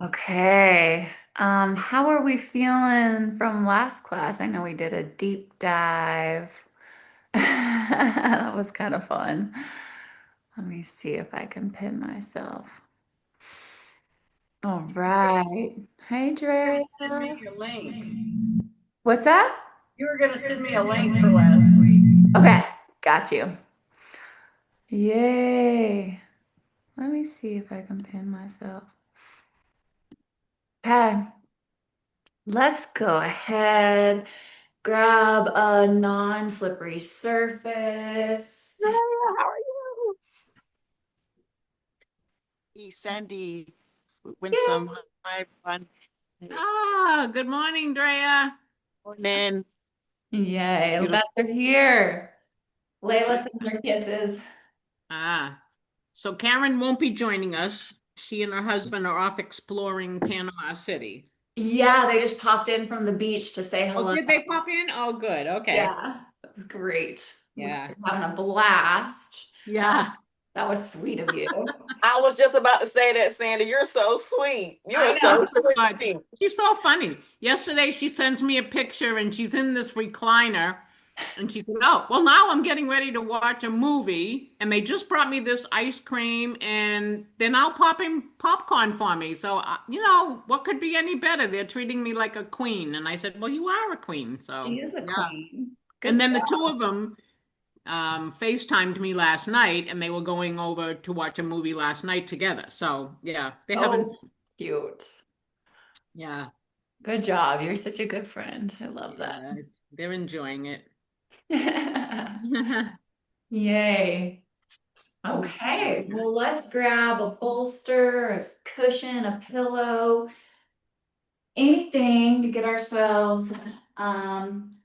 Okay. How are we feeling from last class? I know we did a deep dive. That was kind of fun. Let me see if I can pin myself. All right. Hey, You're Drea. gonna send me your link. What's that? You were gonna send me a link for last week. Okay, got you. Yay. Let me see if I can pin myself. Okay, let's go ahead. Grab a non-slippery surface. Layla, how are you? Hey, Sandy, win Yeah. some. Hi, everyone. Hey, Good morning, Drea. morning. Yay, I'm Beautiful. glad they're here. Layla So, sends her kisses. ah, so Karyn won't be joining us. She and her husband are off exploring Panama City. Yeah, they just popped in from the beach to say Oh, hello. did they pop in? Oh, good. Okay. Yeah, that was great. Looks Yeah. like they're having a blast. Yeah. That was sweet of you. I was just about to say that, Sandy. You're so sweet. You I are so know. But sweet. she's so funny. Yesterday, she sends me a picture and she's in this recliner. And she said, "Oh, well, now I'm getting ready to watch a movie, and they just brought me this ice cream, and they're now popping popcorn for me. So, what could be any better? They're treating me like a queen." And I said, "Well, you are a queen." She So, is a yeah. queen. And Good then the two job. of them FaceTimed me last night, and they were going over to watch a movie last night together. So, yeah, they're having, Oh, cute. yeah, Good job. You're such a good friend. I love that. yeah, they're enjoying it. Yay. Okay, well, let's grab a bolster, a cushion, a pillow, anything to get ourselves, um,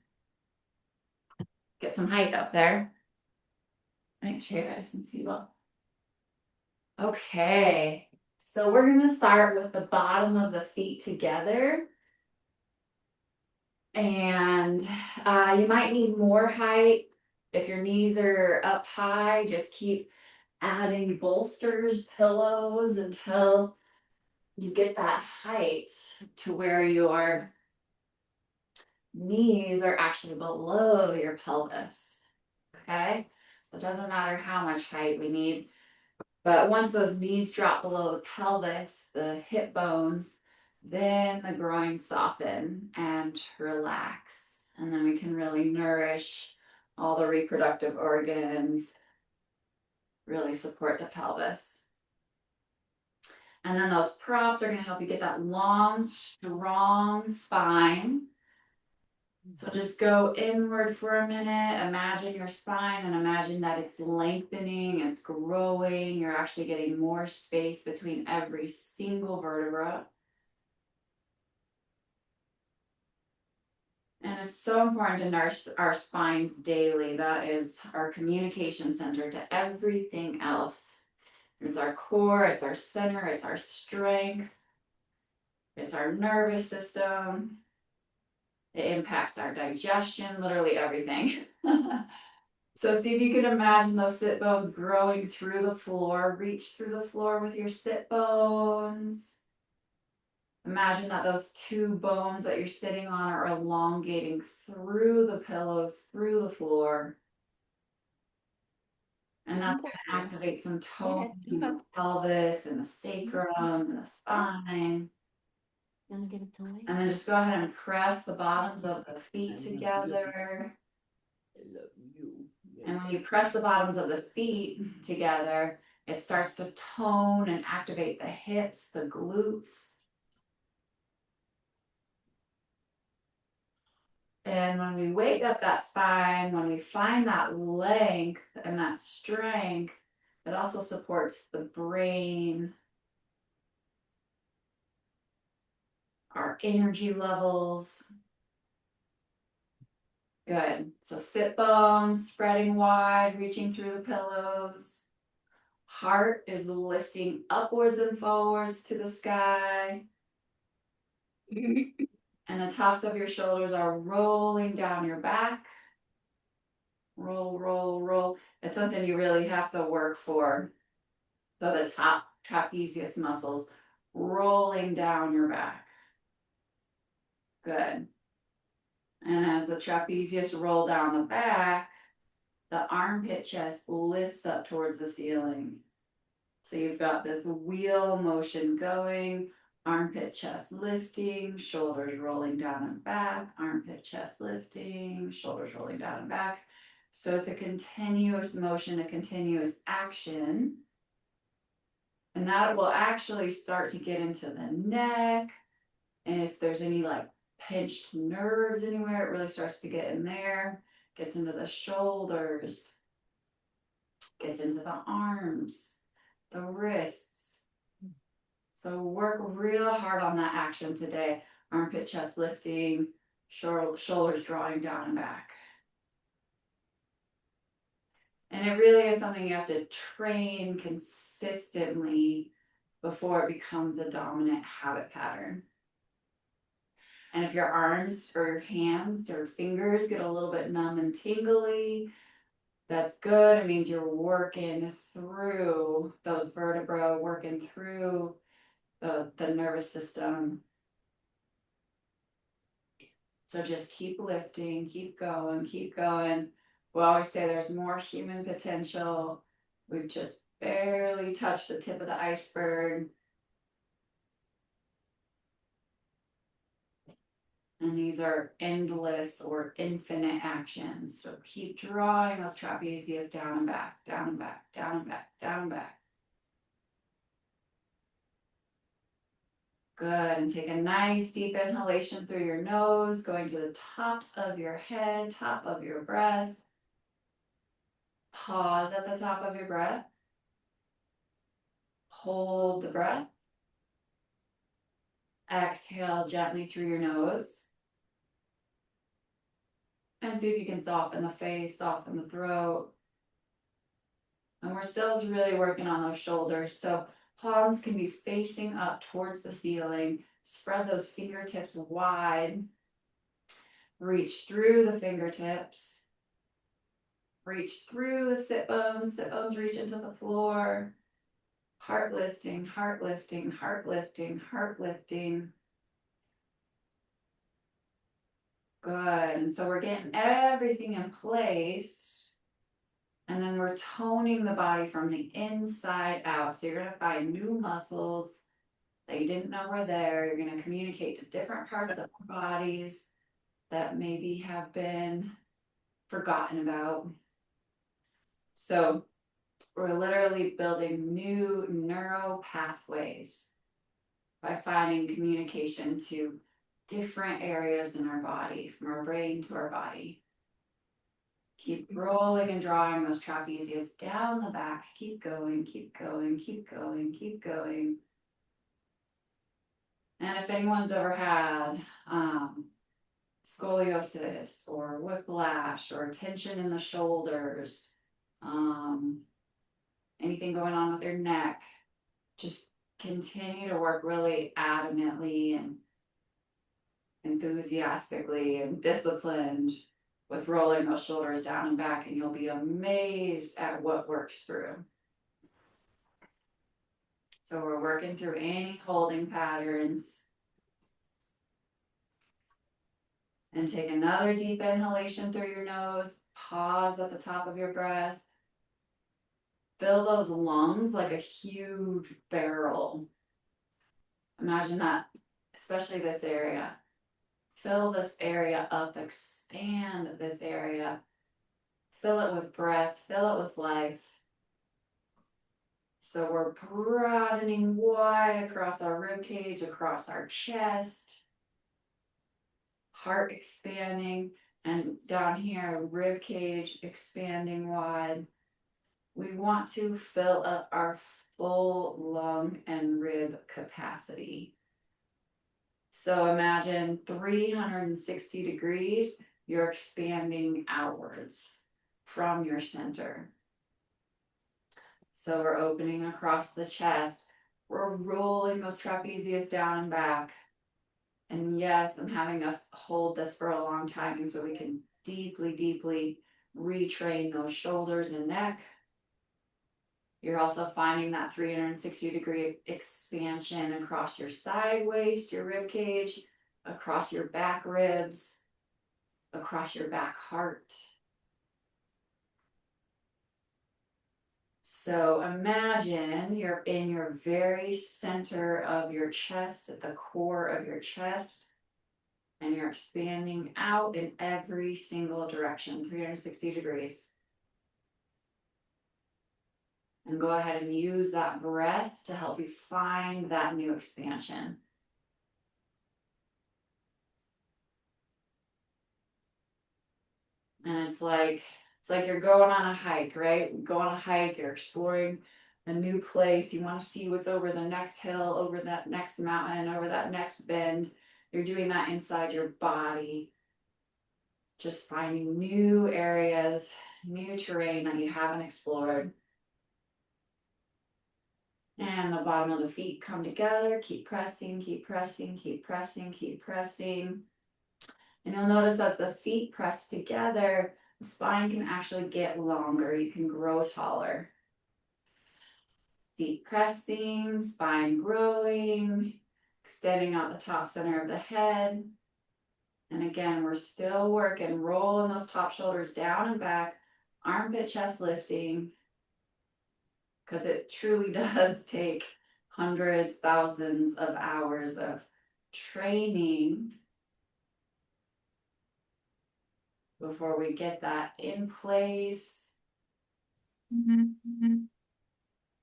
get some height up there. Make sure you guys can see well. Okay, so we're gonna start with the bottom of the feet together. And you might need more height. If your knees are up high, just keep adding bolsters, pillows until you get that height to where your knees are actually below your pelvis. Okay? It doesn't matter how much height we need, but once those knees drop below the pelvis, the hip bones, then the groins soften and relax. And then we can really nourish all the reproductive organs, really support the pelvis. And then those props are going to help you get that long, strong spine. So just go inward for a minute. Imagine your spine and imagine that it's lengthening, it's growing. You're actually getting more space between every single vertebra. And it's so important to nurse our spines daily. That is our communication center to everything else. It's our core, it's our center, it's our strength, it's our nervous system. It impacts our digestion, literally everything. So see if you can imagine those sit bones growing through the floor. Reach through the floor with your sit bones. Imagine that those two bones that you're sitting on are elongating through the pillows, through the floor. And that's going to activate some tone in the pelvis and the sacrum and the spine. And then just go ahead and press the bottoms of the feet together. And when you press the bottoms of the feet together, it starts to tone and activate the hips, the glutes. And when we wake up that spine, when we find that length and that strength, it also supports the brain, our energy levels. Good. So sit bones spreading wide, reaching through the pillows. Heart is lifting upwards and forwards to the sky. And the tops of your shoulders are rolling down your back. Roll, roll, roll. It's something you really have to work for. So the top trapezius muscles rolling down your back. Good. And as the trapezius roll down the back, the armpit chest lifts up towards the ceiling. So you've got this wheel motion going, armpit chest lifting, shoulders rolling down and back, armpit chest lifting, shoulders rolling down and back. So it's a continuous motion, a continuous action. And that will actually start to get into the neck. And if there's any like pinched nerves anywhere, it really starts to get in there, gets into the shoulders, gets into the arms, the wrists. So work real hard on that action today. Armpit chest lifting, shoulders drawing down and back. And it really is something you have to train consistently before it becomes a dominant habit pattern. And if your arms or your hands or fingers get a little bit numb and tingly, that's good. It means you're working through those vertebrae, working through the nervous system. So just keep lifting, keep going, keep going. We always say there's more human potential. We've just barely touched the tip of the iceberg. And these are endless or infinite actions. So keep drawing those trapezius down and back, down and back, down and back, down and back. Good. And take a nice deep inhalation through your nose, going to the top of your head, top of your breath. Pause at the top of your breath. Hold the breath. Exhale gently through your nose. And see if you can soften the face, soften the throat. And we're still really working on those shoulders. So palms can be facing up towards the ceiling. Spread those fingertips wide. Reach through the fingertips. Reach through the sit bones. Sit bones reach into the floor. Heart lifting, heart lifting, heart lifting, heart lifting. Good. And so we're getting everything in place. And then we're toning the body from the inside out. So you're going to find new muscles that you didn't know were there. You're going to communicate to different parts of our bodies that maybe have been forgotten about. So we're literally building new neural pathways by finding communication to different areas in our body, from our brain to our body. Keep rolling and drawing those trapezius down the back. Keep going, keep going, keep going, keep going. And if anyone's ever had scoliosis or whiplash or tension in the shoulders, anything going on with your neck, just continue to work really adamantly and enthusiastically and disciplined with rolling those shoulders down and back, and you'll be amazed at what works through. So we're working through any holding patterns. And take another deep inhalation through your nose. Pause at the top of your breath. Fill those lungs like a huge barrel. Imagine that, especially this area. Fill this area up, expand this area. Fill it with breath, fill it with life. So we're broadening wide across our rib cage, across our chest. Heart expanding, and down here, rib cage expanding wide. We want to fill up our full lung and rib capacity. So imagine 360 degrees, you're expanding outwards from your center. So we're opening across the chest. We're rolling those trapezius down and back. And yes, I'm having us hold this for a long time so we can deeply, deeply retrain those shoulders and neck. You're also finding that 360-degree expansion across your side waist, your rib cage, across your back ribs, across your back heart. So imagine you're in your very center of your chest, at the core of your chest, and you're expanding out in every single direction, 360 degrees. And go ahead and use that breath to help you find that new expansion. And it's like you're going on a hike, right? You go on a hike, you're exploring a new place. You want to see what's over the next hill, over that next mountain, over that next bend. You're doing that inside your body. Just finding new areas, new terrain that you haven't explored. And the bottom of the feet come together. Keep pressing, keep pressing, keep pressing, keep pressing. And you'll notice as the feet press together, the spine can actually get longer. You can grow taller. Feet pressing, spine growing, extending out the top center of the head. And again, we're still working, rolling those top shoulders down and back, armpit chest lifting, because it truly does take hundreds, thousands of hours of training before we get that in place.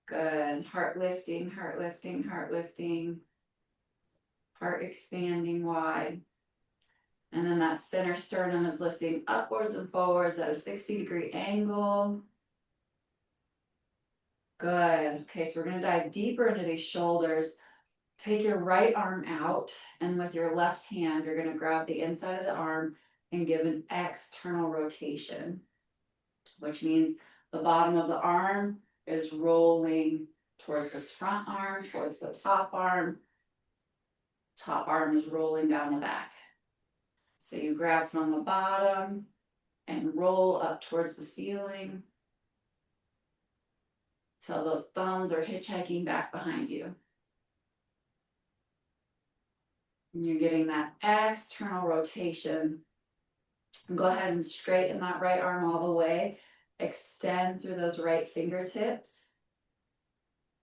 Good. Heart lifting, heart lifting, heart lifting. Heart expanding wide. And then that center sternum is lifting upwards and forwards at a 60-degree angle. Good. Okay, so we're going to dive deeper into these shoulders. Take your right arm out, and with your left hand, you're going to grab the inside of the arm and give an external rotation, which means the bottom of the arm is rolling towards this front arm, towards the top arm. Top arm is rolling down the back. So you grab from the bottom and roll up towards the ceiling till those thumbs are hitchhiking back behind you. And you're getting that external rotation. And go ahead and straighten that right arm all the way. Extend through those right fingertips.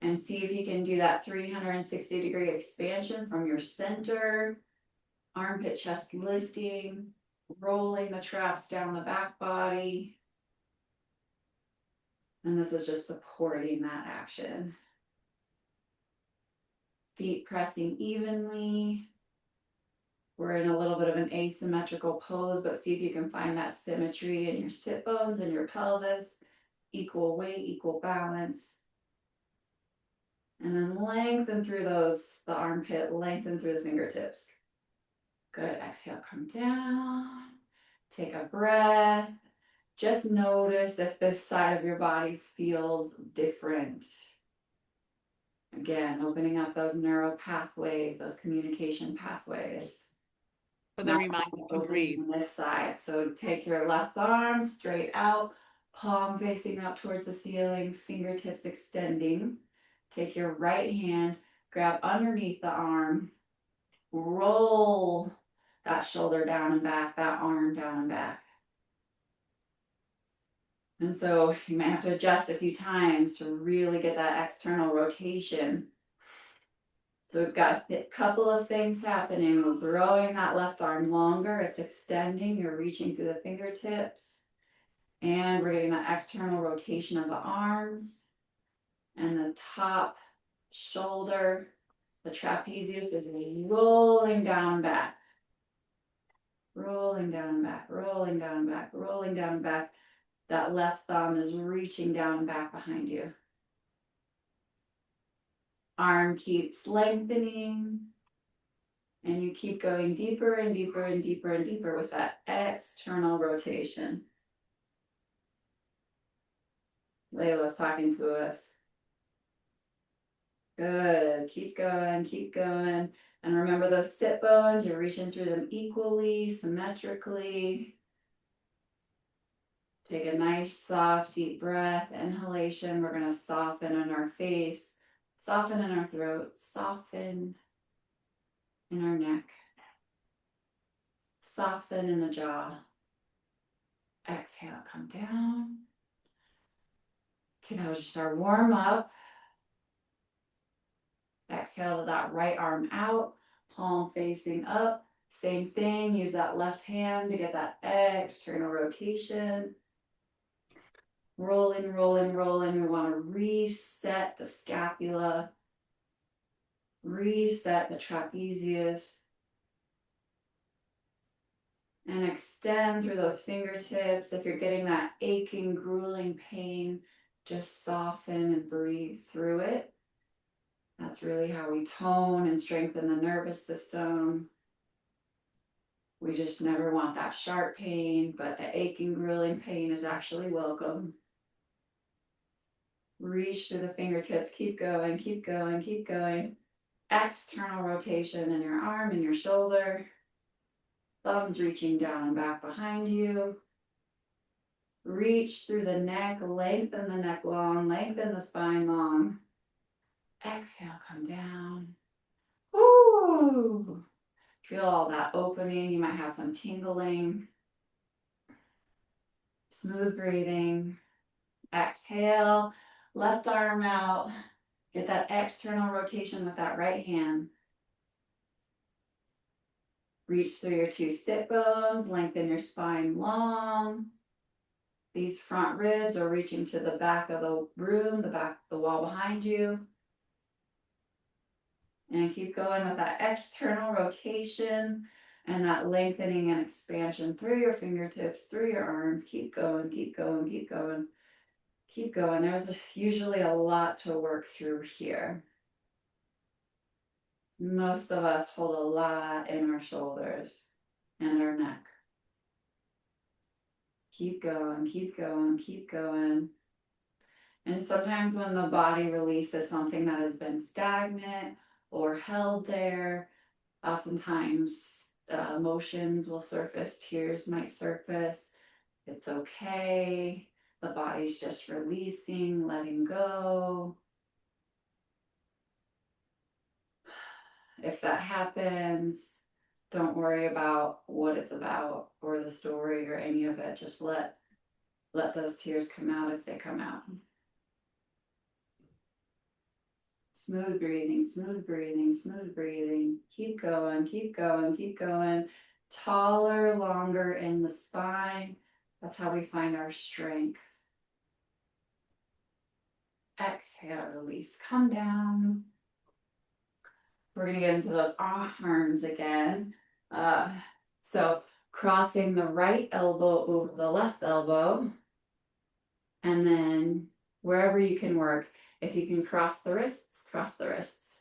And see if you can do that 360-degree expansion from your center. Armpit chest lifting. Rolling the traps down the back body. And this is just supporting that action. Feet pressing evenly. We're in a little bit of an asymmetrical pose, but see if you can find that symmetry in your sit bones and your pelvis. Equal weight, equal balance. And then lengthen through the armpit, lengthen through the fingertips. Good, exhale, come down. Take a breath. Just notice if this side of your body feels different. Again, opening up those neural pathways, those communication pathways. For the reminder to breathe. On this side. So take your left arm straight out, palm facing up towards the ceiling, fingertips extending. Take your right hand, grab underneath the arm, roll that shoulder down and back, that arm down and back. And so you might have to adjust a few times to really get that external rotation. So we've got a couple of things happening. We're growing that left arm longer. It's extending. You're reaching through the fingertips. And we're getting that external rotation of the arms. And the top shoulder, the trapezius is rolling down back. Rolling down back, rolling down back, rolling down back. That left thumb is reaching down back behind you. Arm keeps lengthening. And you keep going deeper and deeper and deeper and deeper with that external rotation. Layla's talking to us. Good. Keep going, keep going. And remember those sit bones, you're reaching through them equally, symmetrically. Take a nice, soft, deep breath. Inhalation. We're going to soften in our face, soften in our throat, soften in our neck, soften in the jaw. Exhale, come down. Okay, that was just our warm up. Exhale that right arm out, palm facing up. Same thing, use that left hand to get that external rotation. Rolling, rolling, rolling. We want to reset the scapula, reset the trapezius, and extend through those fingertips. If you're getting that aching, grueling pain, just soften and breathe through it. That's really how we tone and strengthen the nervous system. We just never want that sharp pain, but the aching, grueling pain is actually welcome. Reach through the fingertips. Keep going, keep going, keep going. External rotation in your arm and your shoulder. Thumbs reaching down and back behind you. Reach through the neck, lengthen the neck long, lengthen the spine long. Exhale, come down. Woo! Feel all that opening. You might have some tingling. Smooth breathing. Exhale, left arm out. Get that external rotation with that right hand. Reach through your two sit bones, lengthen your spine long. These front ribs are reaching to the back of the room, the back of the wall behind you. And keep going with that external rotation and that lengthening and expansion through your fingertips, through your arms. Keep going, keep going, keep going. Keep going. There's usually a lot to work through here. Most of us hold a lot in our shoulders and our neck. Keep going, keep going, keep going. And sometimes when the body releases something that has been stagnant or held there, oftentimes emotions will surface, tears might surface. It's okay. The body's just releasing, letting go. If that happens, don't worry about what it's about or the story or any of it. Just let those tears come out if they come out. Smooth breathing, smooth breathing, smooth breathing. Keep going, keep going, keep going. Taller, longer in the spine. That's how we find our strength. Exhale, release, come down. We're going to get into those arms again. So crossing the right elbow over the left elbow. And then wherever you can work. If you can cross the wrists, cross the wrists.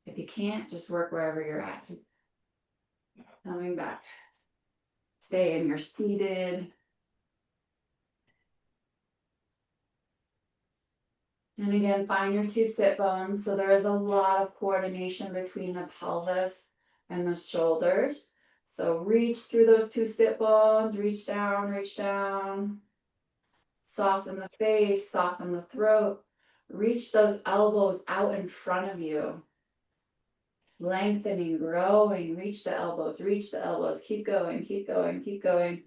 If you can't, just work wherever you're at. Coming back. Stay in your seated. And again, find your two sit bones. So there is a lot of coordination between the pelvis and the shoulders. So reach through those two sit bones, reach down, reach down. Soften the face, soften the throat. Reach those elbows out in front of you. Lengthening, growing, reach the elbows, reach the elbows. Keep going, keep going, keep going.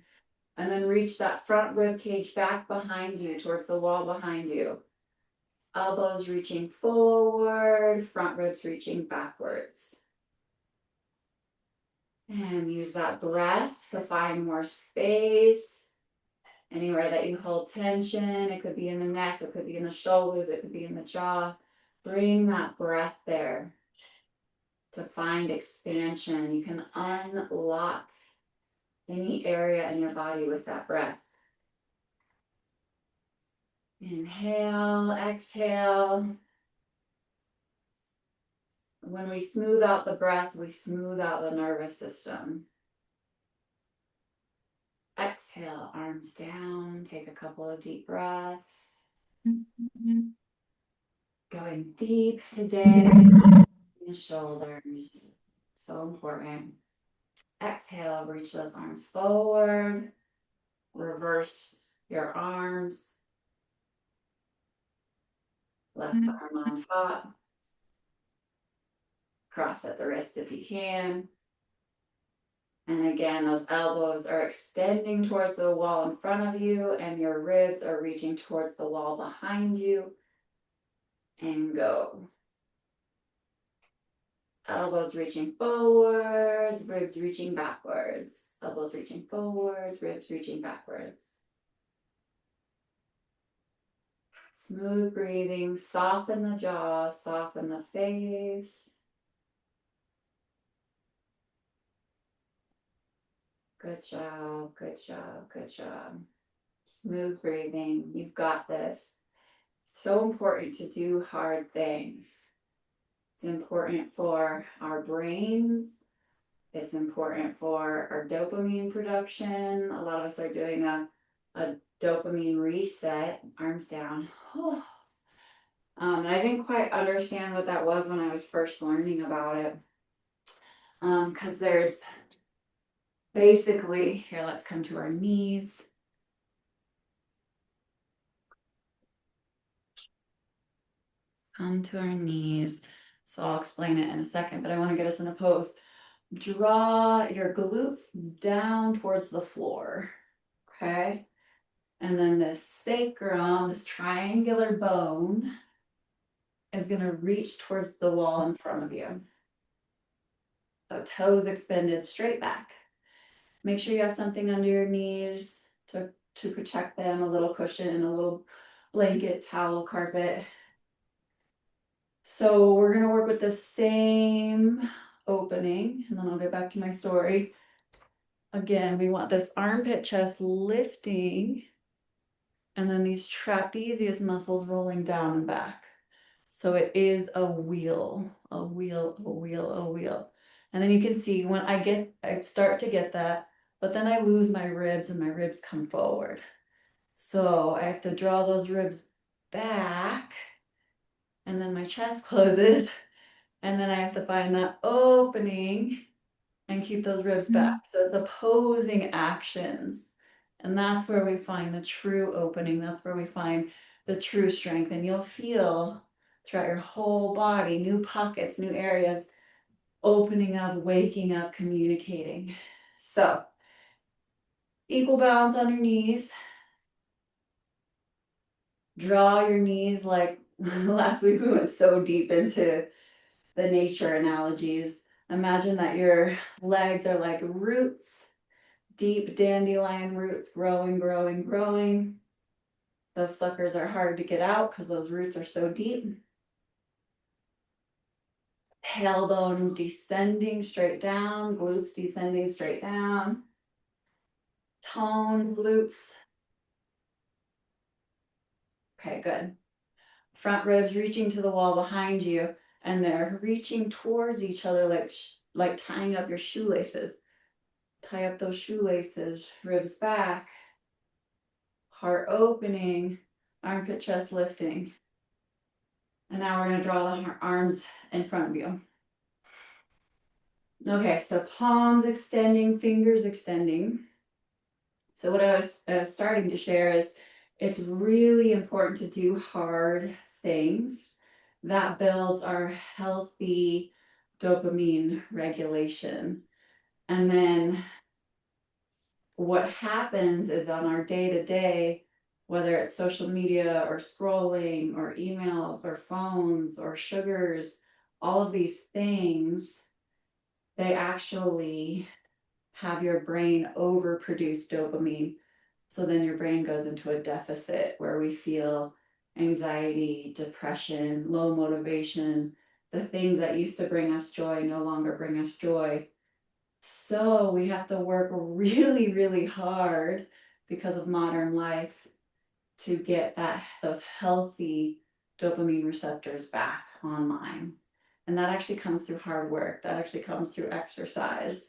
And then reach that front rib cage back behind you, towards the wall behind you. Elbows reaching forward, front ribs reaching backwards. And use that breath to find more space. Anywhere that you hold tension, it could be in the neck, it could be in the shoulders, it could be in the jaw. Bring that breath there to find expansion. You can unlock any area in your body with that breath. Inhale, exhale. When we smooth out the breath, we smooth out the nervous system. Exhale, arms down. Take a couple of deep breaths. Going deep today in the shoulders. So important. Exhale, reach those arms forward. reverse your arms. Left arm on top. Cross at the wrist if you can. And again, those elbows are extending towards the wall in front of you, and your ribs are reaching towards the wall behind you. And go. Elbows reaching forwards, ribs reaching backwards. Elbows reaching forwards, ribs reaching backwards. Smooth breathing, soften the jaw, soften the face. Good job, good job, good job. Smooth breathing, you've got this. So important to do hard things. It's important for our brains. It's important for our dopamine production. A lot of us are doing a dopamine reset, arms down. And I didn't quite understand what that was when I was first learning about it. Because there's basically, here, let's come to our knees. Come to our knees. So I'll explain it in a second, but I want to get us in a pose. Draw your glutes down towards the floor. Okay. And then this sacrum, this triangular bone, is going to reach towards the wall in front of you. So toes extended straight back. Make sure you have something under your knees to protect them, a little cushion, a little blanket, towel, carpet. So we're going to work with the same opening, and then I'll get back to my story. Again, we want this armpit chest lifting, and then these trapezius muscles rolling down and back. So it is a wheel, a wheel, a wheel, a wheel. And then you can see when I start to get that, but then I lose my ribs and my ribs come forward. So I have to draw those ribs back, and then my chest closes, and then I have to find that opening and keep those ribs back. So it's opposing actions. And that's where we find the true opening. That's where we find the true strength. And you'll feel throughout your whole body, new pockets, new areas, opening up, waking up, communicating. So equal balance on your knees. Draw your knees like last week we went so deep into the nature analogies. Imagine that your legs are like roots, deep dandelion roots, growing, growing, growing. Those suckers are hard to get out because those roots are so deep. Tailbone descending straight down, glutes descending straight down. Tone glutes. Okay, good. Front ribs reaching to the wall behind you, and they're reaching towards each other like tying up your shoelaces. Tie up those shoelaces, ribs back, heart opening, armpit chest lifting. And now we're going to draw the arms in front of you. Okay, so palms extending, fingers extending. So what I was starting to share is it's really important to do hard things. That builds our healthy dopamine regulation. And then what happens is on our day-to-day, whether it's social media or scrolling or emails or phones or sugars, all of these things, they actually have your brain overproduce dopamine. So then your brain goes into a deficit where we feel anxiety, depression, low motivation. The things that used to bring us joy no longer bring us joy. So we have to work really, really hard because of modern life to get those healthy dopamine receptors back online. And that actually comes through hard work. That actually comes through exercise.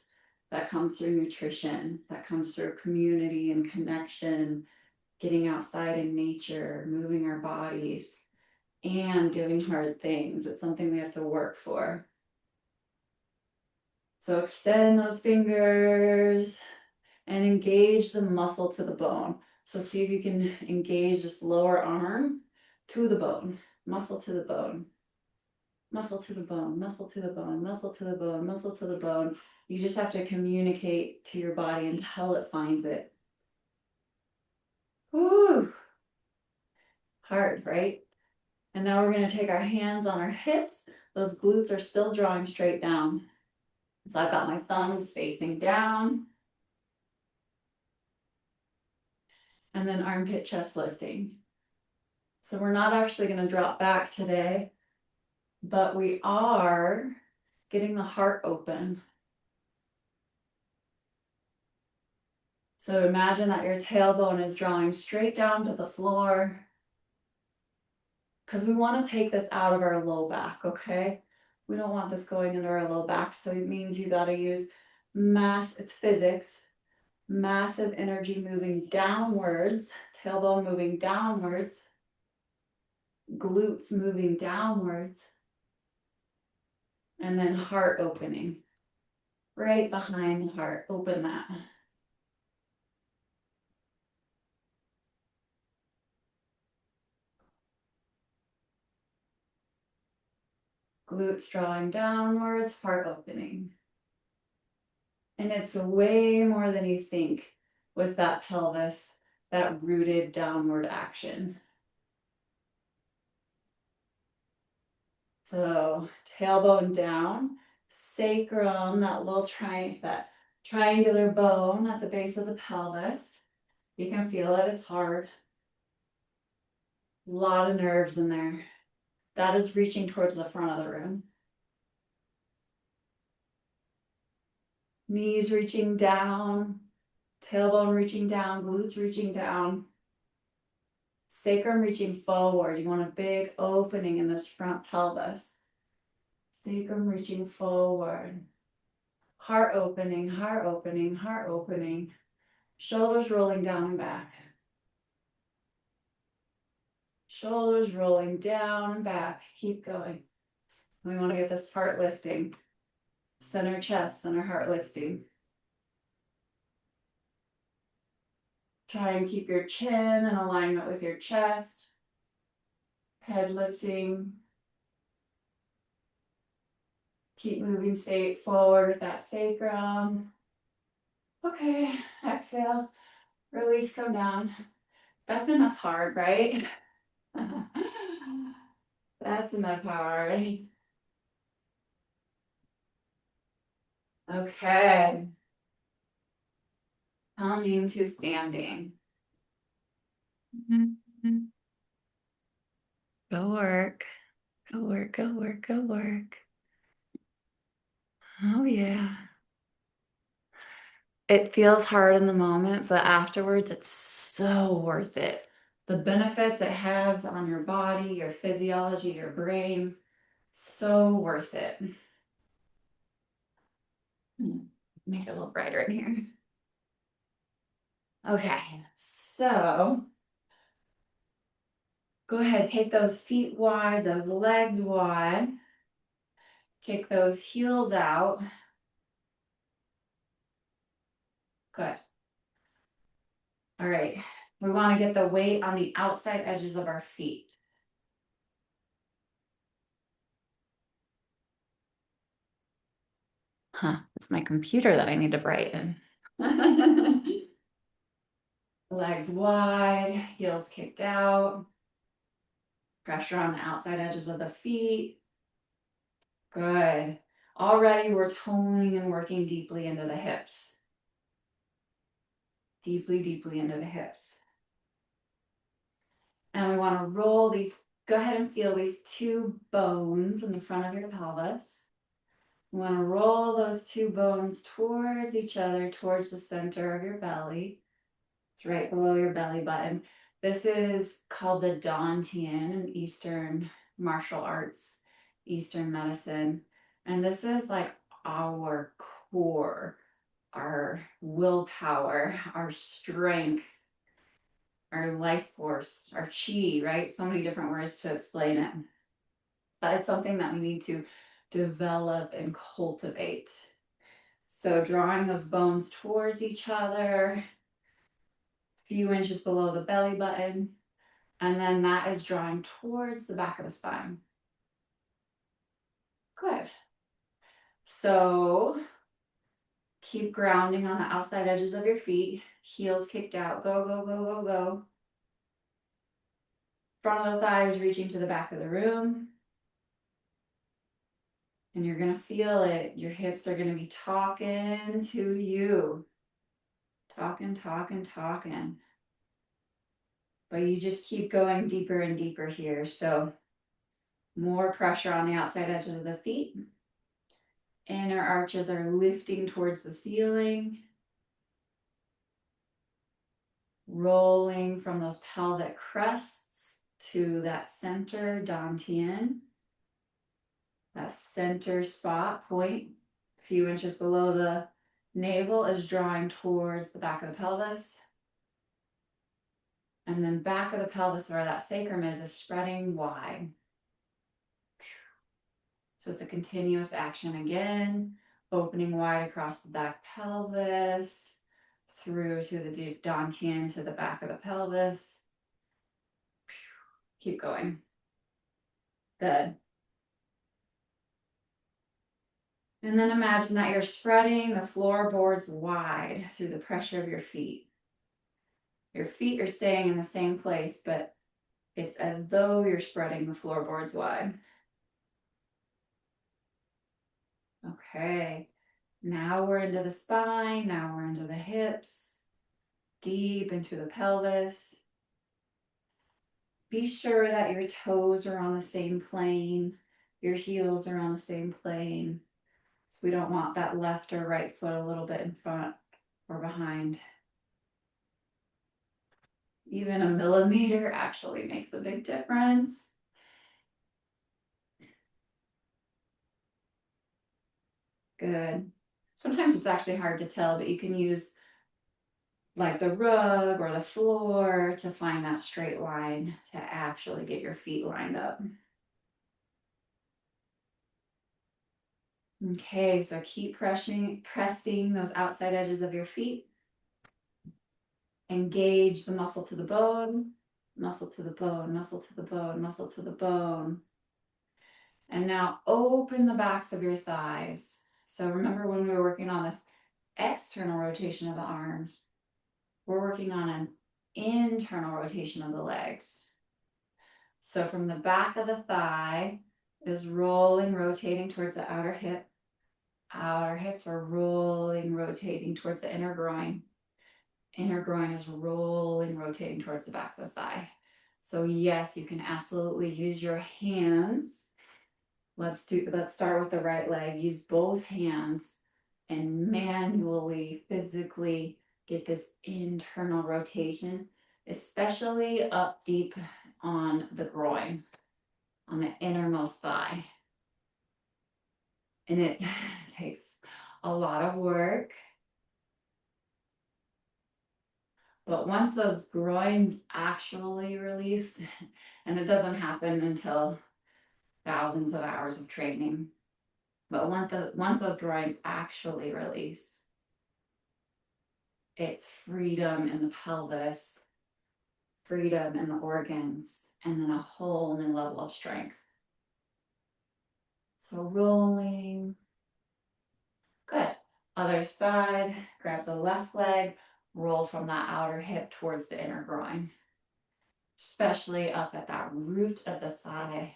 That comes through nutrition. That comes through community and connection, getting outside in nature, moving our bodies, and doing hard things. It's something we have to work for. So extend those fingers, and engage the muscle to the bone. So see if you can engage this lower arm to the bone, muscle to the bone, muscle to the bone, muscle to the bone, muscle to the bone, muscle to the bone. You just have to communicate to your body until it finds it. Woo! Hard, right? And now we're going to take our hands on our hips. Those glutes are still drawing straight down. So I've got my thumbs facing down. And then armpit chest lifting. So we're not actually going to drop back today, but we are getting the heart open. So imagine that your tailbone is drawing straight down to the floor, because we want to take this out of our low back, okay? We don't want this going into our low back, so it means you got to use it's physics, massive energy moving downwards, tailbone moving downwards, glutes moving downwards, and then heart opening. Right behind the heart, open that. Glutes drawing downwards, heart opening. And it's way more than you think with that pelvis, that rooted downward action. So tailbone down, sacrum, that little that triangular bone at the base of the pelvis. You can feel it, it's hard. A lot of nerves in there. That is reaching towards the front of the room. Knees reaching down, tailbone reaching down, glutes reaching down, sacrum reaching forward. You want a big opening in this front pelvis. Sacrum reaching forward. Heart opening, heart opening, heart opening. Shoulders rolling down and back. Shoulders rolling down and back. Keep going. We want to get this heart lifting. Center chest, center heart lifting. Try and keep your chin in alignment with your chest. Head lifting. Keep moving straight forward with that sacrum. Okay, exhale. Release, come down. That's enough hard, right? That's enough hard. Okay. Coming to standing. Go work. Go work, go work, go work. Oh, yeah. It feels hard in the moment, but afterwards, it's so worth it. The benefits it has on your body, your physiology, your brain, so worth it. Make it a little brighter in here. Okay, so go ahead, take those feet wide, those legs wide. Kick those heels out. Good. All right, we want to get the weight on the outside edges of our feet. Huh, it's my computer that I need to brighten. Legs wide, heels kicked out. Pressure on the outside edges of the feet. Good. Already we're toning and working deeply into the hips. Deeply, deeply into the hips. And we want to roll these, go ahead and feel these two bones in the front of your pelvis. You want to roll those two bones towards each other, towards the center of your belly. It's right below your belly button. This is called the Dantian in Eastern martial arts, Eastern medicine. And this is like our core, our willpower, our strength, our life force, our chi, right? So many different words to explain it. But it's something that we need to develop and cultivate. So drawing those bones towards each other, a few inches below the belly button, and then that is drawing towards the back of the spine. Good. So keep grounding on the outside edges of your feet, heels kicked out, go, go, go, go, go. Front of the thighs reaching to the back of the room. And you're gonna feel it. Your hips are gonna be talking to you. Talking, talking, talking. But you just keep going deeper and deeper here. So more pressure on the outside edges of the feet. Inner arches are lifting towards the ceiling. Rolling from those pelvic crests to that center dantian. That center spot point, a few inches below the navel, is drawing towards the back of the pelvis. And then back of the pelvis where that sacrum is spreading wide. So it's a continuous action again, opening wide across the back pelvis, through to the dantian to the back of the pelvis. Keep going. Good. And then imagine that you're spreading the floorboards wide through the pressure of your feet. Your feet are staying in the same place, but it's as though you're spreading the floorboards wide. Okay, now we're into the spine, now we're into the hips, deep into the pelvis. Be sure that your toes are on the same plane, your heels are on the same plane. So we don't want that left or right foot a little bit in front or behind. Even a millimeter actually makes a big difference. Good. Sometimes it's actually hard to tell, but you can use like the rug or the floor to find that straight line to actually get your feet lined up. Okay, so keep pressing those outside edges of your feet. Engage the muscle to the bone, muscle to the bone, muscle to the bone, muscle to the bone. And now open the backs of your thighs. So remember when we were working on this external rotation of the arms, we're working on an internal rotation of the legs. So from the back of the thigh is rolling, rotating towards the outer hip. Outer hips are rolling, rotating towards the inner groin. Inner groin is rolling, rotating towards the back of the thigh. So yes, you can absolutely use your hands. Let's start with the right leg. Use both hands and manually, physically get this internal rotation, especially up deep on the groin, on the innermost thigh. And it takes a lot of work. But once those groins actually release, and it doesn't happen until thousands of hours of training, but once those groins actually release, it's freedom in the pelvis, freedom in the organs, and then a whole new level of strength. So rolling. Good. Other side, grab the left leg, roll from that outer hip towards the inner groin, especially up at that root of the thigh.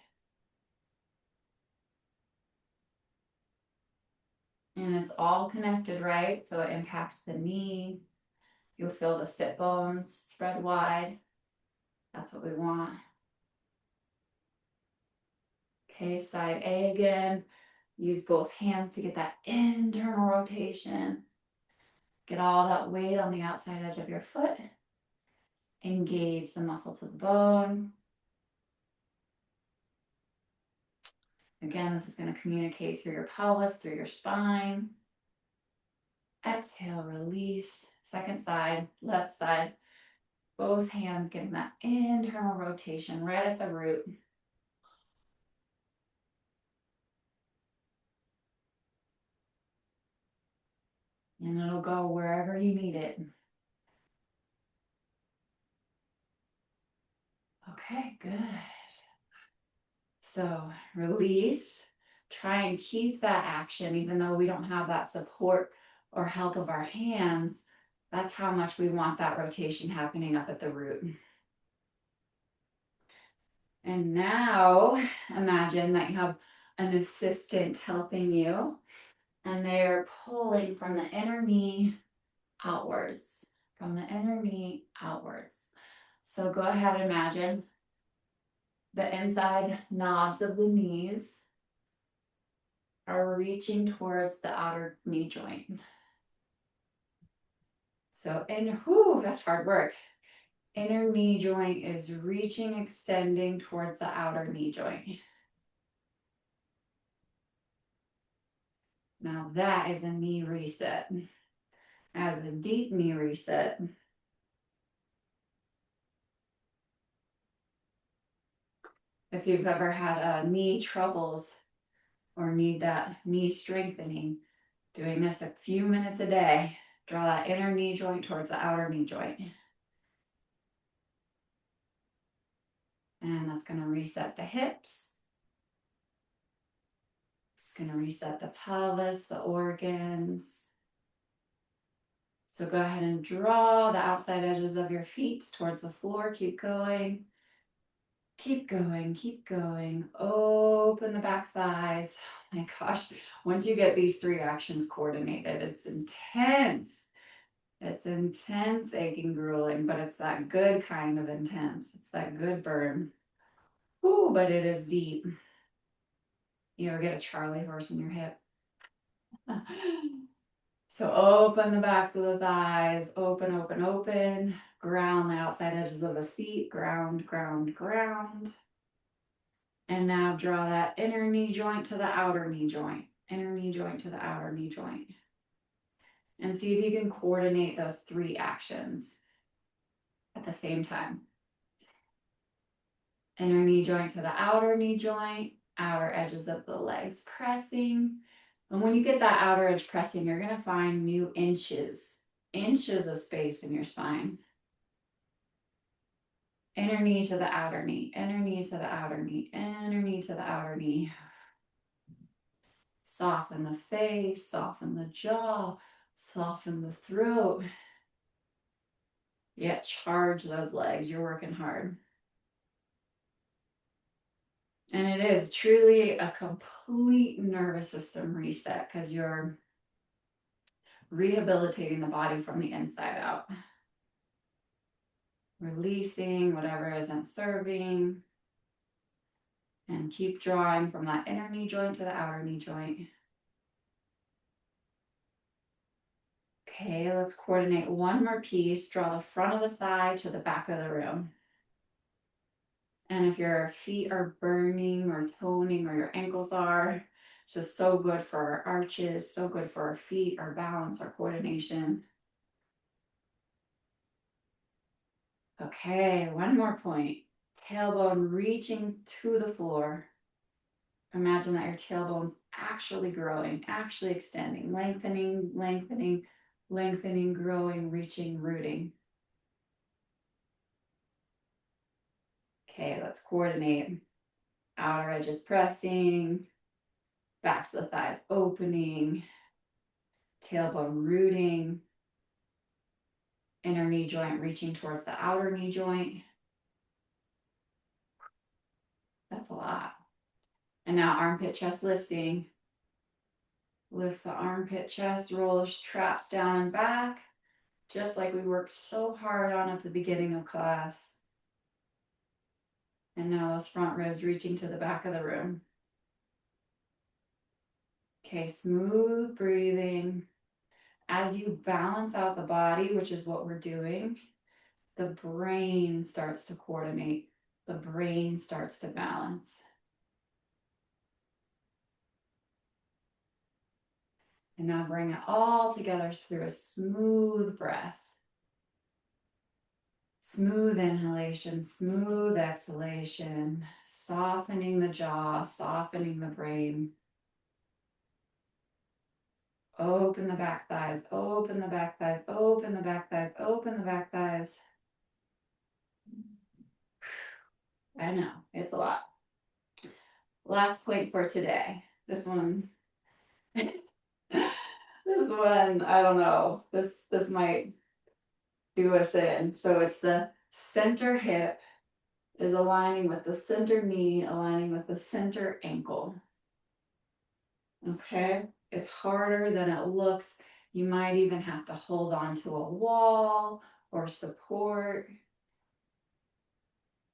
And it's all connected, right? So it impacts the knee. You'll feel the sit bones spread wide. That's what we want. Okay, side A again. Use both hands to get that internal rotation. Get all that weight on the outside edge of your foot. Engage the muscle to the bone. Again, this is going to communicate through your pelvis, through your spine. Exhale, release. Second side, left side. Both hands getting that internal rotation right at the root. And it'll go wherever you need it. Okay, good. So release, try and keep that action, even though we don't have that support or help of our hands. That's how much we want that rotation happening up at the root. And now imagine that you have an assistant helping you and they're pulling from the inner knee outwards, from the inner knee outwards. So go ahead and imagine the inside knobs of the knees are reaching towards the outer knee joint. So that's hard work. Inner knee joint is reaching, extending towards the outer knee joint. Now that is a knee reset. As a deep knee reset. If you've ever had knee troubles or need that knee strengthening, doing this a few minutes a day, draw that inner knee joint towards the outer knee joint. And that's going to reset the hips. It's going to reset the pelvis, the organs. So go ahead and draw the outside edges of your feet towards the floor. Keep going. Keep going, keep going. Open the back thighs. Oh my gosh, once you get these 3 actions coordinated, it's intense. It's intense aching, grueling, but it's that good kind of intense. It's that good burn. Ooh, but it is deep. You ever get a Charlie horse in your hip? So open the backs of the thighs. Open, open, open. Ground the outside edges of the feet. Ground, ground, ground. And now draw that inner knee joint to the outer knee joint. Inner knee joint to the outer knee joint. And see if you can coordinate those 3 actions at the same time. Inner knee joint to the outer knee joint, outer edges of the legs pressing. And when you get that outer edge pressing, you're going to find new inches of space in your spine. Inner knee to the outer knee, inner knee to the outer knee, inner knee to the outer knee. Soften the face, soften the jaw, soften the throat. Yet charge those legs. You're working hard. And it is truly a complete nervous system reset because you're rehabilitating the body from the inside out. Releasing whatever isn't serving. And keep drawing from that inner knee joint to the outer knee joint. Okay, let's coordinate one more piece. Draw the front of the thigh to the back of the room. And if your feet are burning or toning or your ankles are, it's just so good for our arches, so good for our feet, our balance, our coordination. Okay, one more point. Tailbone reaching to the floor. Imagine that your tailbone's actually growing, actually extending, lengthening, lengthening, lengthening, growing, reaching, rooting. Okay, let's coordinate. Outer edges pressing, backs of the thighs opening, tailbone rooting, inner knee joint reaching towards the outer knee joint. That's a lot. And now armpit chest lifting. Lift the armpit chest, roll the traps down and back, just like we worked so hard on at the beginning of class. And now those front ribs reaching to the back of the room. Okay, smooth breathing. As you balance out the body, which is what we're doing, the brain starts to coordinate. The brain starts to balance. And now bring it all together through a smooth breath. Smooth inhalation, smooth exhalation, softening the jaw, softening the brain. Open the back thighs, open the back thighs, open the back thighs, open the back thighs. I know, it's a lot. Last point for today. This one, this one, I don't know. This might do us in. So it's the center hip is aligning with the center knee, aligning with the center ankle. Okay, it's harder than it looks. You might even have to hold on to a wall or support.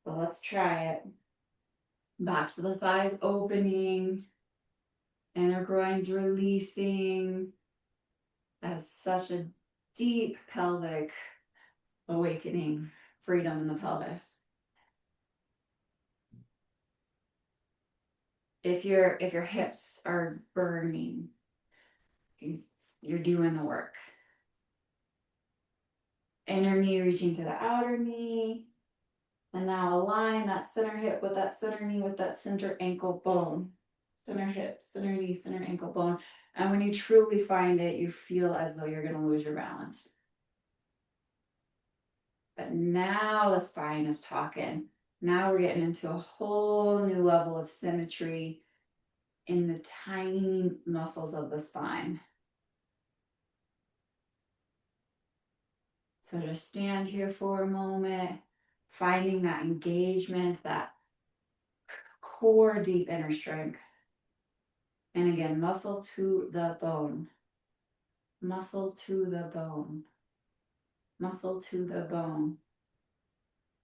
But let's try it. Backs of the thighs opening, inner groins releasing. As such a deep pelvic awakening, freedom in the pelvis. If your hips are burning, you're doing the work. Inner knee reaching to the outer knee. And now align that center hip with that center knee with that center ankle bone. Center hip, center knee, center ankle bone. And when you truly find it, you feel as though you're going to lose your balance. But now the spine is talking. Now we're getting into a whole new level of symmetry in the tiny muscles of the spine. So just stand here for a moment, finding that engagement, that core deep inner strength. And again, muscle to the bone. Muscle to the bone. Muscle to the bone.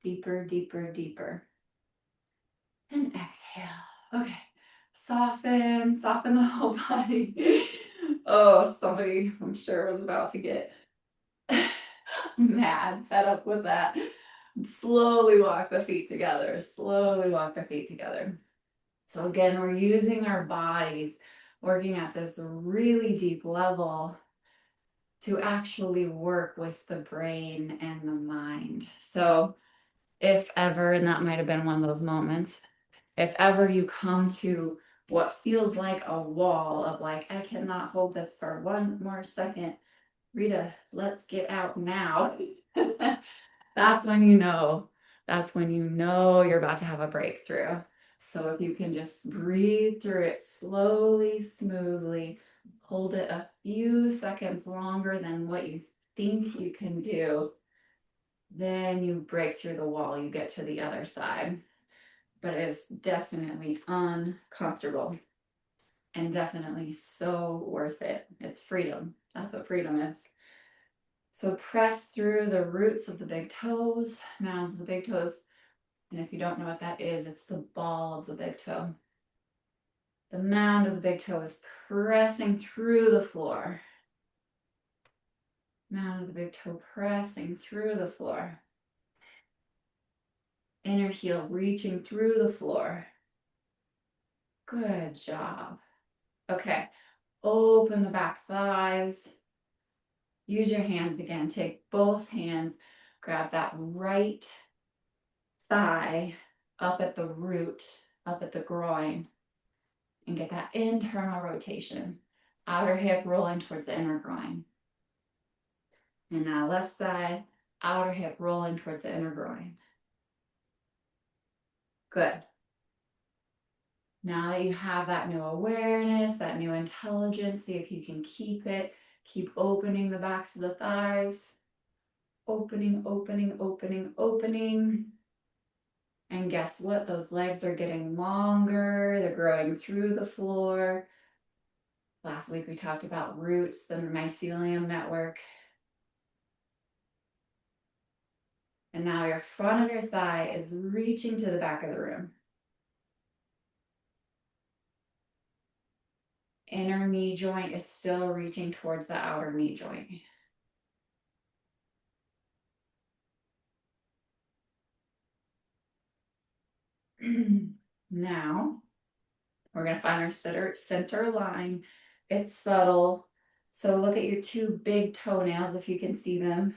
Deeper, deeper, deeper. And exhale. Okay. Soften the whole body. Oh, somebody I'm sure was about to get mad, fed up with that. Slowly walk the feet together. Slowly walk the feet together. So again, we're using our bodies, working at this really deep level to actually work with the brain and the mind. So if ever, and that might have been one of those moments, if ever you come to what feels like a wall of like, I cannot hold this for one more second, Rita, let's get out now. That's when you know, you're about to have a breakthrough. So if you can just breathe through it slowly, smoothly, hold it a few seconds longer than what you think you can do, then you break through the wall, you get to the other side. But it's definitely uncomfortable and definitely so worth it. It's freedom. That's what freedom is. So press through the roots of the big toes, mounds of the big toes. And if you don't know what that is, it's the ball of the big toe. The mound of the big toe is pressing through the floor. Mound of the big toe pressing through the floor. Inner heel reaching through the floor. Good job. Okay, open the back thighs. Use your hands again. Take both hands, grab that right thigh up at the root, up at the groin, and get that internal rotation. Outer hip rolling towards the inner groin. And now left side, outer hip rolling towards the inner groin. Good. Now that you have that new awareness, that new intelligence, see if you can keep it. Keep opening the backs of the thighs. Opening, opening, opening, opening. And guess what? Those legs are getting longer. They're growing through the floor. Last week we talked about roots, the mycelium network. And now your front of your thigh is reaching to the back of the room. Inner knee joint is still reaching towards the outer knee joint. Now, we're going to find our center line. It's subtle. So look at your two big toenails if you can see them.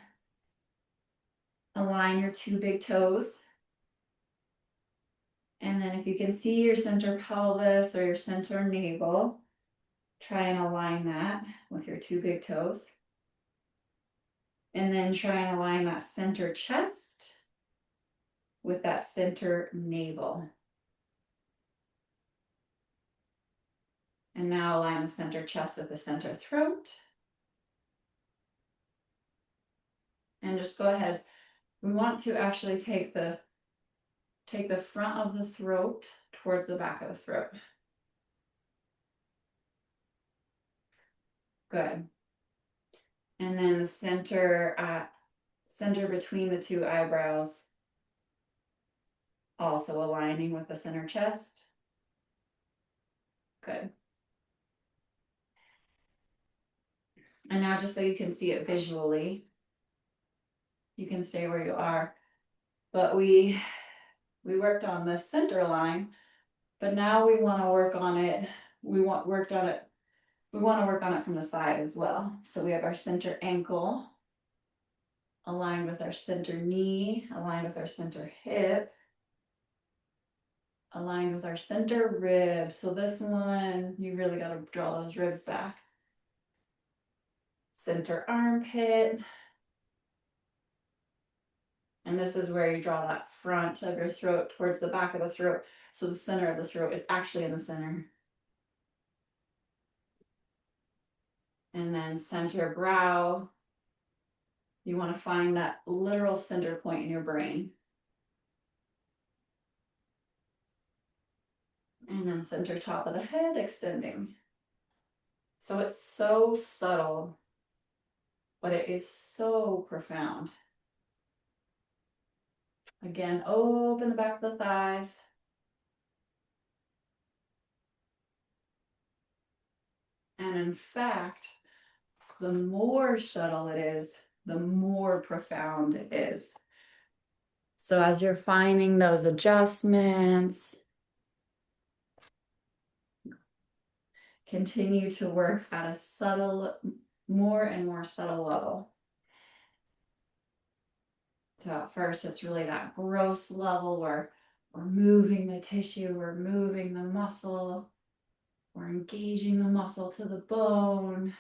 Align your two big toes. And then if you can see your center pelvis or your center navel, Try and align that with your two big toes. And then try and align that center chest with that center navel. And now align the center chest with the center throat. And just go ahead. We want to actually take the front of the throat towards the back of the throat. Good. And then the center between the two eyebrows, also aligning with the center chest. Good. And now just so you can see it visually, you can stay where you are. But we worked on the center line, but now we want to work on it. We want to work on it from the side as well. So we have our center ankle aligned with our center knee, aligned with our center hip, aligned with our center rib. So this one, you really got to draw those ribs back. Center armpit. And this is where you draw that front of your throat towards the back of the throat. So the center of the throat is actually in the center. And then center brow. You want to find that literal center point in your brain. And then center top of the head, extending. So it's so subtle, but it is so profound. Again, open the back of the thighs. And in fact, the more subtle it is, the more profound it is. So as you're finding those adjustments, continue to work at a subtle, more and more subtle level. So at first it's really that gross level where we're moving the tissue, we're moving the muscle, we're engaging the muscle to the bone.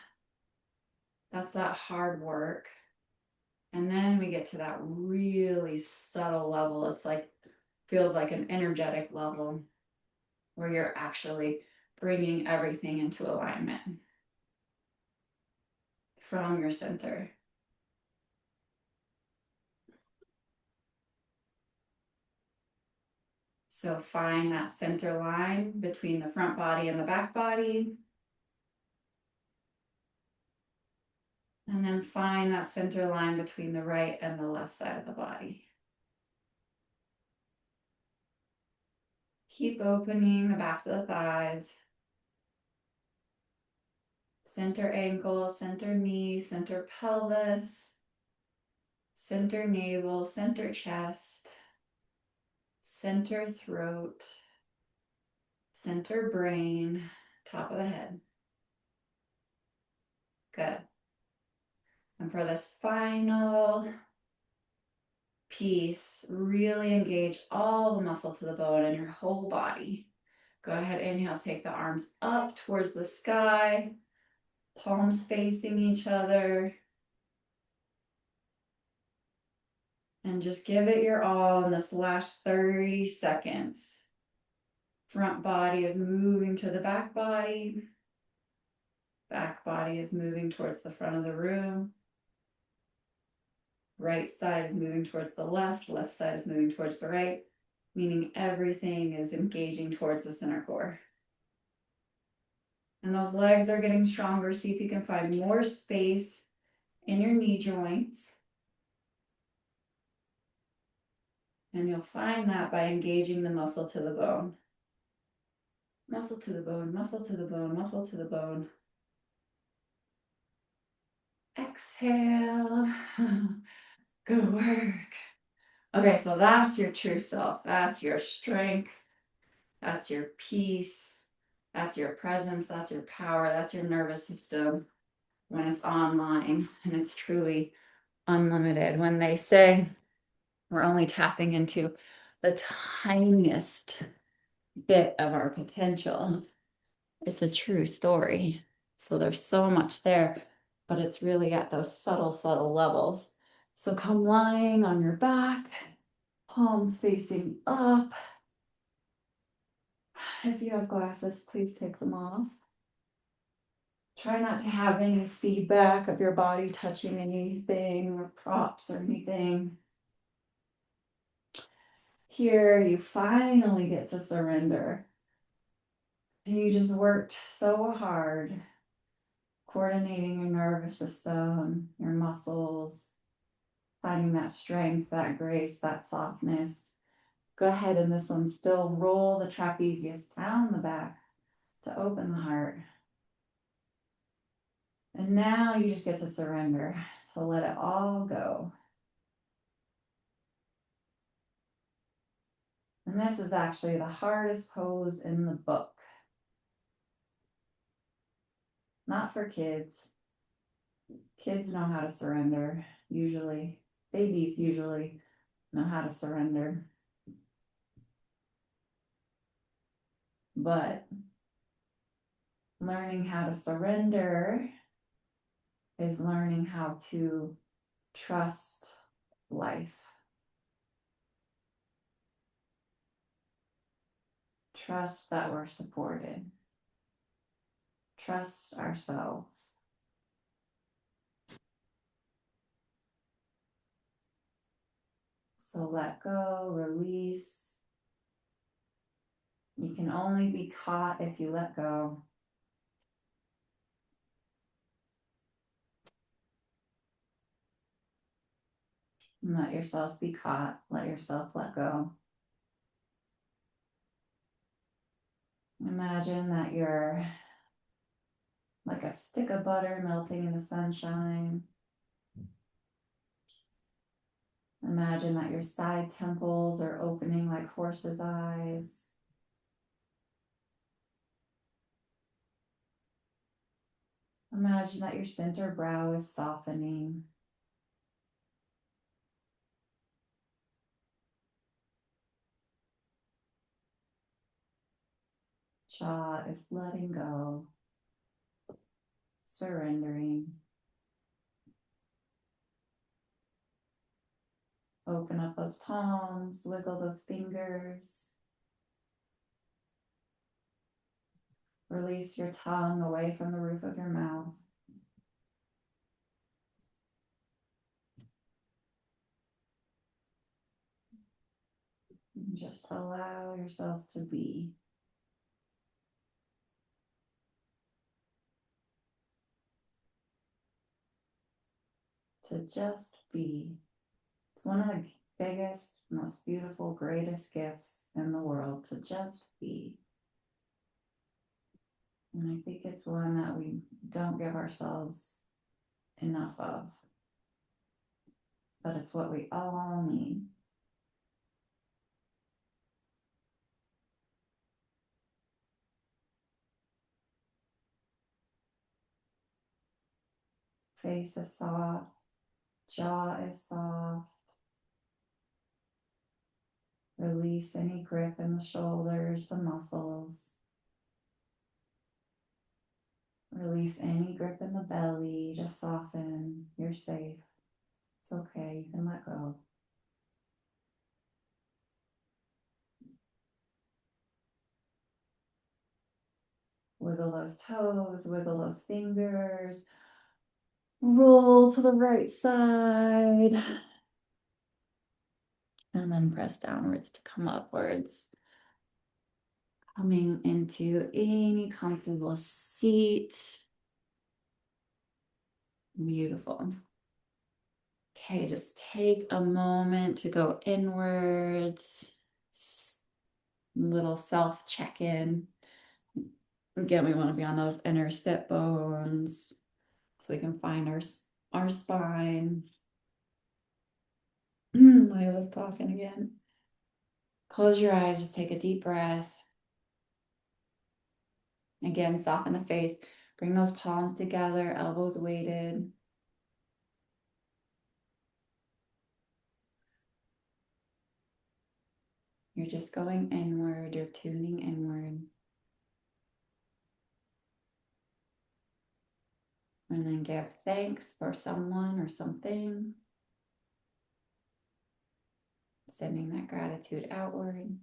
That's that hard work. And then we get to that really subtle level. It's like, feels like an energetic level where you're actually bringing everything into alignment from your center. So find that center line between the front body and the back body. And then find that center line between the right and the left side of the body. Keep opening the backs of the thighs. Center ankle, center knee, center pelvis, center navel, center chest, center throat, center brain, top of the head. Good. And for this final piece, really engage all the muscle to the bone in your whole body. Go ahead, inhale, take the arms up towards the sky, palms facing each other. And just give it your all in this last 30 seconds. Front body is moving to the back body. Back body is moving towards the front of the room. Right side is moving towards the left. Left side is moving towards the right, meaning everything is engaging towards the center core. And those legs are getting stronger. See if you can find more space in your knee joints. And you'll find that by engaging the muscle to the bone. Muscle to the bone, muscle to the bone, muscle to the bone. Exhale. Good work. Okay, so that's your true self. That's your strength. That's your peace. That's your presence. That's your power. That's your nervous system when it's online and it's truly unlimited. When they say we're only tapping into the tiniest bit of our potential, it's a true story. So there's so much there, but it's really at those subtle, subtle levels. So come lying on your back, palms facing up. If you have glasses, please take them off. Try not to have any feedback of your body touching anything or props or anything. Here, you finally get to surrender. You just worked so hard coordinating your nervous system, your muscles, finding that strength, that grace, that softness. Go ahead and this one still roll the trapezius down the back to open the heart. And now you just get to surrender. So let it all go. And this is actually the hardest pose in the book. Not for kids. Kids know how to surrender, usually. Babies usually know how to surrender. But learning how to surrender is learning how to trust life. Trust that we're supported. Trust ourselves. So let go, release. You can only be caught if you let go. And let yourself be caught. Let yourself let go. Imagine that you're like a stick of butter melting in the sunshine. Imagine that your side temples are opening like horse's eyes. Imagine that your center brow is softening. Jaw is letting go, surrendering. Open up those palms, wiggle those fingers. Release your tongue away from the roof of your mouth. And just allow yourself to be. To just be. It's one of the biggest, most beautiful, greatest gifts in the world to just be. And I think it's one that we don't give ourselves enough of. But it's what we all need. Face is soft, jaw is soft. Release any grip in the shoulders, the muscles. Release any grip in the belly, just soften. You're safe. It's okay, you can let go. Wiggle those toes, wiggle those fingers. Roll to the right side. And then press downwards to come upwards. Coming into any comfortable seat. Beautiful. Okay, just take a moment to go inwards. Little self check-in. Again, we want to be on those inner sit bones so we can find our spine. Layla's talking again. Close your eyes, just take a deep breath. Again, soften the face. Bring those palms together, elbows weighted. You're just going inward, you're tuning inward. And then give thanks for someone or something. Sending that gratitude outward.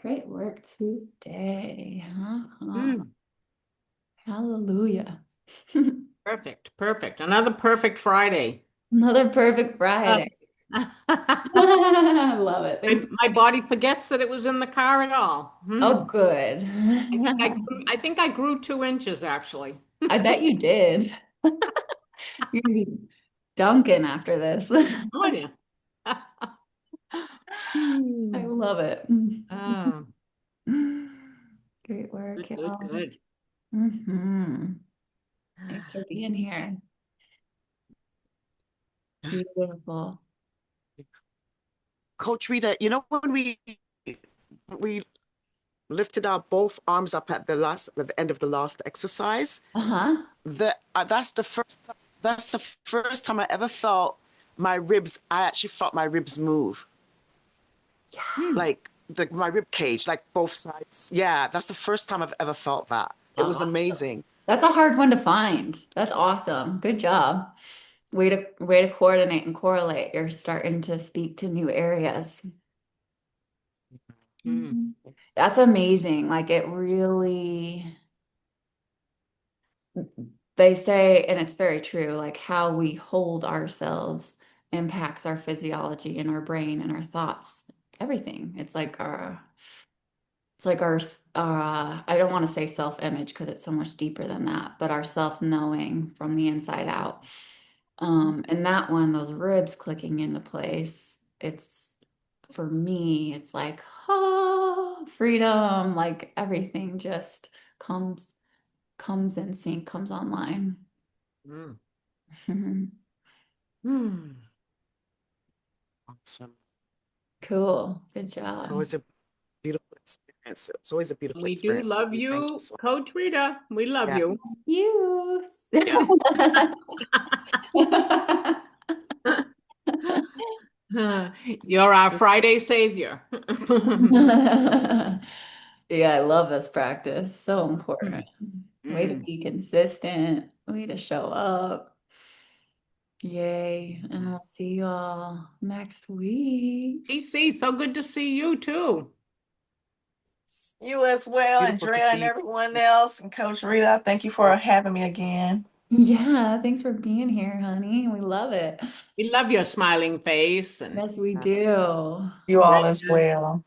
Great work today. Hallelujah. Perfect, perfect. Another perfect Friday. Another perfect Friday. I love it. Thanks. My body forgets that it was in the car at all. Oh, good. I think I grew 2 inches actually. I bet you did. You're gonna be dunking after this. Oh yeah. I love it. Oh, Great work, good, good, y'all. good. Thanks for being here. Beautiful. Coach Rita, you know when we lifted our both arms up at the end of the last exercise, Uh-huh. that's the first time I ever felt my ribs. I actually felt my ribs move, like my rib cage, like both sides. Yeah, that's the first time I've ever felt that. It was Awesome. amazing. That's a hard one to find. That's awesome. Good job. Way to coordinate and correlate. You're starting to speak to new areas. Mm. That's amazing. Like it really, they say, and it's very true, like how we hold ourselves impacts our physiology and our brain and our thoughts, everything. It's like our I don't want to say self-image because it's so much deeper than that, but our self-knowing from the inside out. And that one, those ribs clicking into place, it's for me, it's like, oh, freedom, like everything just comes in sync, comes online. Mm. Mm. Awesome. Cool. Good It's job. always a beautiful experience. It's always a beautiful We do experience with love you. Thank you you, so much. Coach Rita. We love Yeah. you. You. Yeah. You're our Friday savior. Yeah, I love this practice. So important. Way to Mm. be consistent. Way to show up. Yay. And we'll see you all next week. DC, so good to see you too. You as well, Beautiful to Andrea and see you. everyone else. And Coach Rita, thank you for having me again. Yeah, thanks for being here, honey. We love it. We love your smiling face and Yes, we do. You all as well.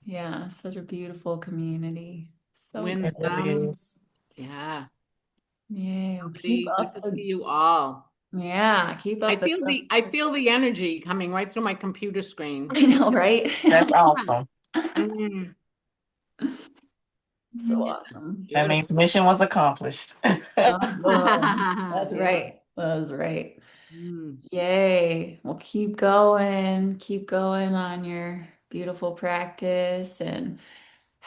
Yeah, such a beautiful community. So It really good. winsome. is. Yeah. Yeah, keep Good up to see the you all. keep up the I feel the energy coming right through my computer screen. I know, right? That's awesome. Mm. So awesome. That means mission was accomplished. That's Yeah. right. That's right. Mm. Yay. Well, keep going on your beautiful practice and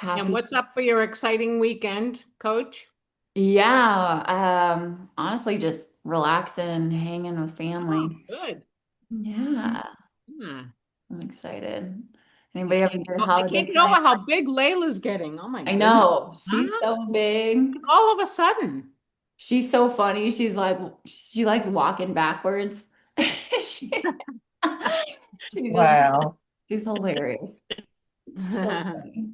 And happy. what's up for your exciting weekend, Coach? Yeah, honestly, just relaxing, hanging with Oh, family. good. Yeah, Yeah. I'm excited. Anybody have a good I can't holiday get plan? over how big Layla's getting. Oh my I goodness. know. She's Huh? so big. All of a sudden. She's so funny. She likes walking backwards. She, she just, Wow. she's hilarious. So funny.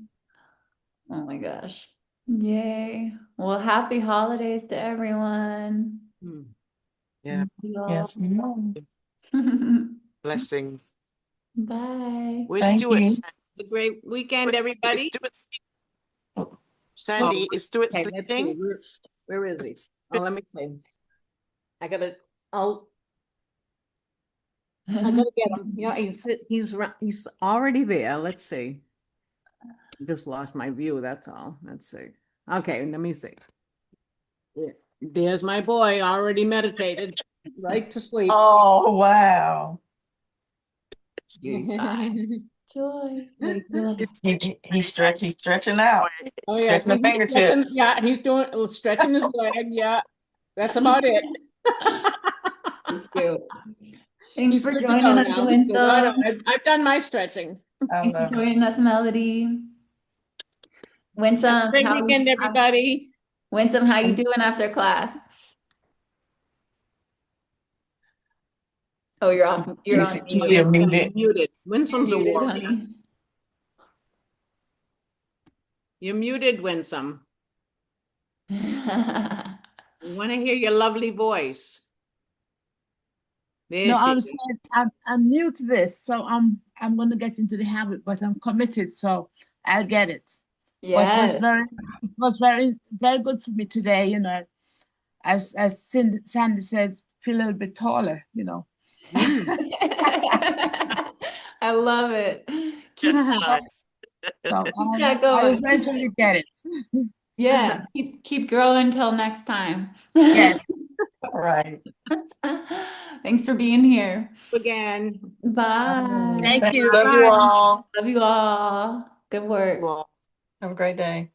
Oh my gosh. Yay. Well, happy holidays to everyone. Hmm. Yeah. You all. Yes. No. Blessings. Bye. Where's Thank Stuart? you. A great weekend, Is everybody. Stuart, Oh, Sandy, is Stuart okay, let's see. sleeping? Where is he? Oh, let me see. I gotta, oh, I gotta get him. Yeah, he's already there. Let's see. Just lost my view, that's all. Let's see. Okay, let me see. There's my boy, already meditated, right to sleep. Oh, wow. Cutie pie. Joy. Layla. He's He's stretching out, Oh yeah, stretching the fingertips. he's doing stretching his leg. Yeah, that's about it. So cute. Thanks He's for good to joining go us, now. He said, "All right, Winsome. I've done my stretching." I Thanks for love it. joining us, Melody. Winsome, Great weekend, everybody. Winsome, how you doing after class? Oh, you're off. You're She's, on she's mute. still Yeah, muted. you're muted. You're Winsome's a muted, warrior. honey. You're muted, Winsome. Yeah. We want to hear your lovely voice. There No, she I'm is. saying I'm new to this, so I'm going to get into the habit, but I'm committed, so I'll get it. But it was very good for me today, you know, as Sandy said, feel a little bit taller, you know. Mm. I love it. Keep That's nice. So that I'll going. eventually get it. Yeah, keep growing until next time. Yes. All right. Thanks for being here. Again. Bye. Thank you. Love you Bye. all. Love you all. Good work. Well, Have a great day.